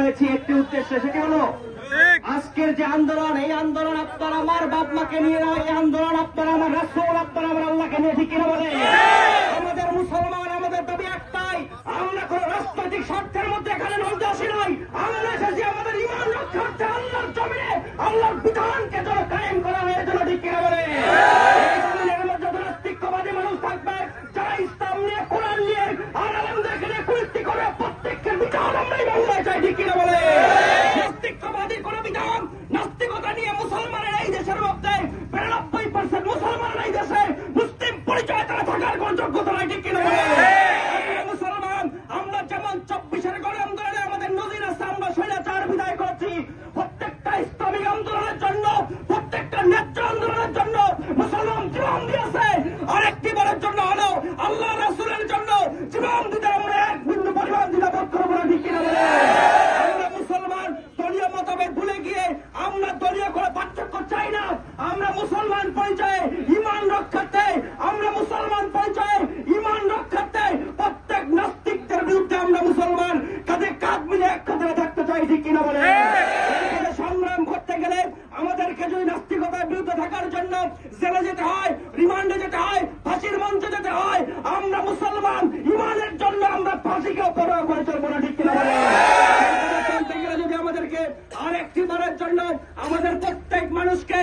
হয়েছি একটি উদ্দেশ্যে, সেটি হলো আজকের যে আন্দোলন, এই আন্দোলন আপনার আমার বাপ মাকে নিয়ে নয়, এই আন্দোলন আপনার আমার রাসূল, আপনার আমার আল্লাহকে নিয়ে। ঠিক কিনা বলে? আমাদের মুসলমান, আমাদের দাবি একটাই, আমরা কোন রাজনৈতিক স্বার্থের মধ্যে এখানে লড়তে আসি নাই। আমরা এসেছি আমাদের ঈমান রক্ষার্থে, আল্লাহর জমিনে আল্লাহর বিধানকে যেন কায়েম করা হয়, যেন। ঠিক কিনা বলে? এই জমিনের মধ্যে যত নাস্তিকবাদী মানুষ থাকবে, যারা ইসলাম নিয়ে, কোরআন নিয়ে আর আলেমদেরকে নিয়ে কুরুক্তি করে, প্রত্যেকের বিচার আমরাই বাংলায় চাই। ঠিক কিনা বলে? নাস্তিকবাদী কোন বিধান, নাস্তিকতা নিয়ে মুসলমানের এই দেশের মধ্যে 92% মুসলমানের এই দেশে মুসলিম পরিচয় তারা থাকার কোন যোগ্যতা নাই। ঠিক কিনা বলে? মুসলমান আমরা যেমন 24-এর গণ আন্দোলনে আমাদের নজির আছে, আমরা স্বৈরাচার বিদায় করেছি, প্রত্যেকটা ইসলামিক আন্দোলনের জন্য, প্রত্যেকটা ন্যায্য আন্দোলনের জন্য মুসলমান জীবন দিয়েছে। আরেকটি বারের জন্য হলো আল্লাহ রাসূলের জন্য জীবন দিতে আমরা এক বিন্দু পরিমাণ দ্বিধাবোধ করবো না। ঠিক কিনা বলে? আমরা মুসলমান দলীয় মতভেদ ভুলে গিয়ে আমরা দলীয় কোনো পার্থক্য চাই না। আমরা মুসলমান পরিচয়ে ঈমান রক্ষার্থে, আমরা মুসলমান পরিচয়ে ঈমান রক্ষার্থে প্রত্যেক নাস্তিকদের বিরুদ্ধে আমরা মুসলমান কাঁধে কাঁধ মিলে এক কাঁধে থাকতে চাই। ঠিক কিনা বলে? সংগ্রাম করতে গেলে আমাদেরকে যদি নাস্তিকতার বিরুদ্ধে থাকার জন্য জেলে যেতে হয়, রিমান্ডে যেতে হয়, ফাঁসির মঞ্চে যেতে হয়, আমরা মুসলমান ঈমানের জন্য আমরা ফাঁসিকেও পরোয়া করে চলবো না। ঠিক কিনা বলে? যদি আমাদেরকে আরেকটি বারের জন্য আমাদের প্রত্যেক মানুষকে